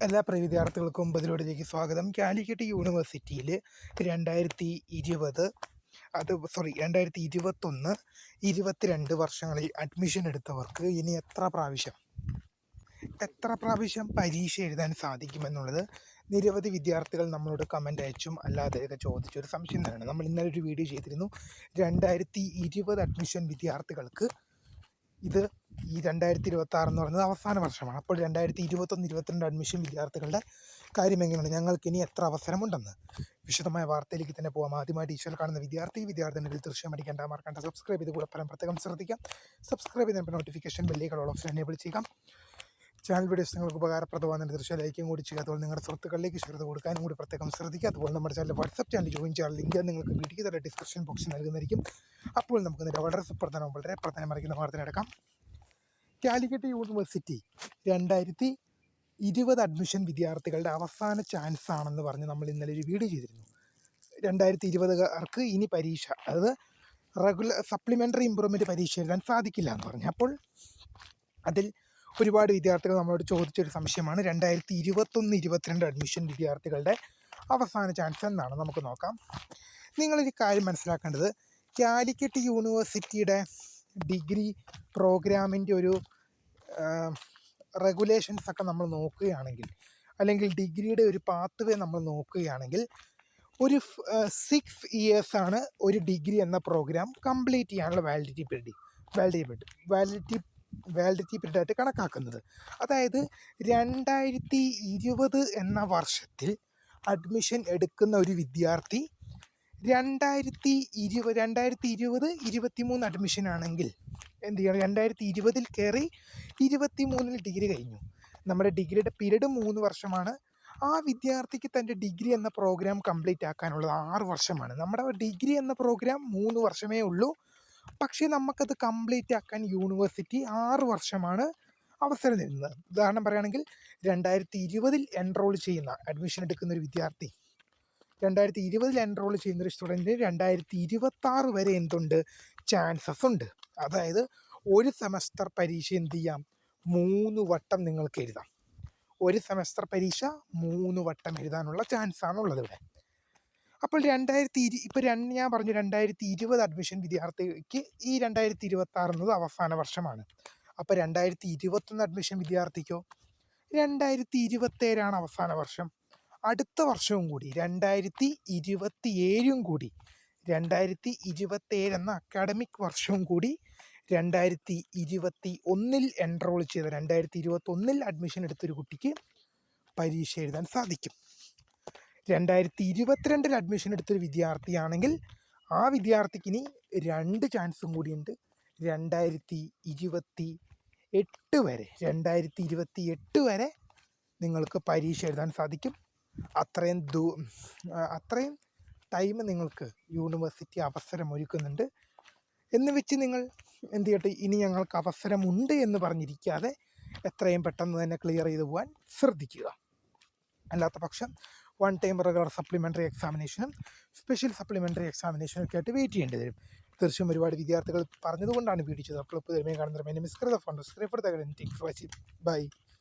എല്ലാ പ്രിയ വിദ്യാർത്ഥികൾക്കും ബദിലോടിലേക്ക് സ്വാഗതം. കാലിക്കറ്റ് യൂണിവേഴ്സിറ്റിയിൽ 2020 2021, 22 വർഷങ്ങളിൽ അഡ്മിഷൻ എടുത്തവർക്ക് ഇനി എത്ര പ്രാവശ്യം പരീക്ഷ എഴുതാൻ സാധിക്കുമെന്നുള്ളത് നിരവധി വിദ്യാർത്ഥികൾ നമ്മളോട് കമൻ്റ് അയച്ചും അല്ലാതെയൊക്കെ ചോദിച്ചൊരു സംശയം തന്നെയാണ്. നമ്മൾ ഇന്നലെ ഒരു വീഡിയോ ചെയ്തിരുന്നു. 2020 അഡ്മിഷൻ വിദ്യാർത്ഥികൾക്ക് ഇത് ഈ 2026 എന്ന് പറയുന്നത് അവസാന വർഷമാണ്. അപ്പോൾ 2021, 22 അഡ്മിഷൻ വിദ്യാർത്ഥികളുടെ കാര്യം എങ്ങനെയാണ്, ഞങ്ങൾക്കിനി എത്ര അവസരമുണ്ടെന്ന് വിശദമായ വാർത്തയിലേക്ക് തന്നെ പോകാം. ആദ്യമായി ടീച്ചർ കാണുന്ന വിദ്യാർത്ഥിനികൾ തീർച്ചയായും അടിക്കേണ്ട മറക്കേണ്ട സബ്സ്ക്രൈബ് ചെയ്ത് കൂടെ പ്രത്യേകം ശ്രദ്ധിക്കാം. സബ്സ്ക്രൈബ് ചെയ്തപ്പോൾ നോട്ടിഫിക്കേഷൻ ബെല്ലുകൾ ഓൾ ഓപ്ഷൻ എനേബിൾ ചെയ്യാം. ചാനൽ വീഡിയോസ് നിങ്ങൾക്ക് ഉപകാരപ്രദമാകുന്ന തീർച്ചയായും ലൈക്കും കൂടി ചെയ്യുക. അതുപോലെ നിങ്ങളുടെ സുഹൃത്തുക്കളിലേക്ക് ഷെയർ ചെയ്ത് കൊടുക്കാനും കൂടി പ്രത്യേകം ശ്രദ്ധിക്കുക. അതുപോലെ നമ്മുടെ ചാനൽ വാട്സ്ആപ്പ് ചാനൽ ജോയിൻ ചെയ്യാൻ ലിങ്ക് നിങ്ങൾക്ക് വീഡിയോയ്ക്ക് തന്നെ ഡിസ്ക്രിപ്ഷൻ ബോക്സിൽ നൽകുന്നതായിരിക്കും. അപ്പോൾ നമുക്ക് വളരെ പ്രധാനമറിക്കുന്ന വാർത്ത എടുക്കാം. കാലിക്കറ്റ് യൂണിവേഴ്സിറ്റി 2020 അഡ്മിഷൻ വിദ്യാർത്ഥികളുടെ അവസാന ചാൻസ് ആണെന്ന് പറഞ്ഞ് നമ്മൾ ഇന്നലെ ഒരു വീഡിയോ ചെയ്തിരുന്നു. 2020കാർക്ക് ഇനി പരീക്ഷ, അതായത് സപ്ലിമെൻ്ററി ഇമ്പ്രൂവ്മെൻറ്റ് പരീക്ഷ എഴുതാൻ സാധിക്കില്ല എന്ന് പറഞ്ഞു. അപ്പോൾ അതിൽ ഒരുപാട് വിദ്യാർത്ഥികൾ നമ്മളോട് ചോദിച്ചൊരു സംശയമാണ് 2021, 22 അഡ്മിഷൻ വിദ്യാർത്ഥികളുടെ അവസാന ചാൻസ് എന്നാണ്. നമുക്ക് നോക്കാം. നിങ്ങളൊരു കാര്യം മനസ്സിലാക്കേണ്ടത്, കാലിക്കറ്റ് യൂണിവേഴ്സിറ്റിയുടെ ഡിഗ്രി പ്രോഗ്രാമിൻ്റെ ഒരു റെഗുലേഷൻസ് ഒക്കെ നമ്മൾ നോക്കുകയാണെങ്കിൽ, അല്ലെങ്കിൽ ഡിഗ്രിയുടെ ഒരു പാത്ത് വേ നമ്മൾ നോക്കുകയാണെങ്കിൽ, ഒരു 6 ഇയേഴ്സാണ് ഒരു ഡിഗ്രി എന്ന പ്രോഗ്രാം കംപ്ലീറ്റ് ചെയ്യാനുള്ള വാലിഡിറ്റി പീരീഡ് ആയിട്ട് കണക്കാക്കുന്നത്. അതായത് 2020 എന്ന വർഷത്തിൽ അഡ്മിഷൻ എടുക്കുന്ന ഒരു വിദ്യാർത്ഥി 2023 അഡ്മിഷൻ ആണെങ്കിൽ എന്ത് ചെയ്യണം? 2020 കയറി 23 ഡിഗ്രി കഴിഞ്ഞു. നമ്മുടെ ഡിഗ്രിയുടെ പീരീഡ് 3 വർഷമാണ്. ആ വിദ്യാർത്ഥിക്ക് തൻ്റെ ഡിഗ്രി എന്ന പ്രോഗ്രാം കംപ്ലീറ്റ് ആക്കാനുള്ളത് 6 വർഷമാണ്. നമ്മുടെ ഡിഗ്രി എന്ന പ്രോഗ്രാം 3 വർഷമേ ഉള്ളൂ. പക്ഷേ നമുക്കത് കംപ്ലീറ്റ് ആക്കാൻ യൂണിവേഴ്സിറ്റി 6 വർഷമാണ് അവസരം തരുന്നത്. ഉദാഹരണം പറയുകയാണെങ്കിൽ 2020 എൻറോൾ ചെയ്യുന്ന, അഡ്മിഷൻ എടുക്കുന്ന ഒരു വിദ്യാർത്ഥി 2020 എൻറോൾ ചെയ്യുന്നൊരു സ്റ്റുഡൻറ്റിന് 2026 വരെ എന്തുണ്ട്? ചാൻസസ് ഉണ്ട്. അതായത് ഒരു സെമസ്റ്റർ പരീക്ഷ എന്ത് ചെയ്യാം? 3 വട്ടം നിങ്ങൾക്ക് എഴുതാം. ഒരു സെമസ്റ്റർ പരീക്ഷ 3 വട്ടം എഴുതാനുള്ള ചാൻസാണുള്ളത് ഇവിടെ. അപ്പോൾ ഞാൻ പറഞ്ഞു 2020 അഡ്മിഷൻ വിദ്യാർത്ഥിക്ക് ഈ 2026 എന്നത് അവസാന വർഷമാണ്. അപ്പോൾ 2021 അഡ്മിഷൻ വിദ്യാർത്ഥിക്കോ 2027 അവസാന വർഷം. അടുത്ത വർഷവും കൂടി 2027 കൂടി, 2027 എന്ന അക്കാഡമിക് വർഷവും കൂടി 2021 എൻറോൾ ചെയ്ത, 2021 അഡ്മിഷൻ എടുത്തൊരു കുട്ടിക്ക് പരീക്ഷ എഴുതാൻ സാധിക്കും. 2022 അഡ്മിഷൻ എടുത്തൊരു വിദ്യാർത്ഥിയാണെങ്കിൽ ആ വിദ്യാർത്ഥിക്ക് ഇനി 2 ചാൻസും കൂടിയുണ്ട്. 2028 വരെ നിങ്ങൾക്ക് പരീക്ഷ എഴുതാൻ സാധിക്കും. അത്രയും ടൈം നിങ്ങൾക്ക് യൂണിവേഴ്സിറ്റി അവസരമൊരുക്കുന്നുണ്ട്. എന്ന് വെച്ച് നിങ്ങൾ എന്ത് ചെയ്യട്ടെ, ഇനി ഞങ്ങൾക്ക് അവസരമുണ്ട് എന്ന് പറഞ്ഞിരിക്കാതെ എത്രയും പെട്ടെന്ന് തന്നെ ക്ലിയർ ചെയ്ത് പോകാൻ ശ്രദ്ധിക്കുക. അല്ലാത്ത പക്ഷം 1 ടൈം റെഗുലർ സപ്ലിമെൻ്ററി എക്സാമിനേഷനും സ്പെഷ്യൽ സപ്ലിമെൻ്ററി എക്സാമിനേഷനും ഒക്കെ ആയിട്ട് വെയിറ്റ് ചെയ്യേണ്ടി വരും. തീർച്ചയായും ഒരുപാട് വിദ്യാർത്ഥികൾ പറഞ്ഞതുകൊണ്ടാണ് വീഡിയോ ചെയ്തത്. അപ്പോൾ ഇപ്പോൾ കാണുന്ന ബൈ.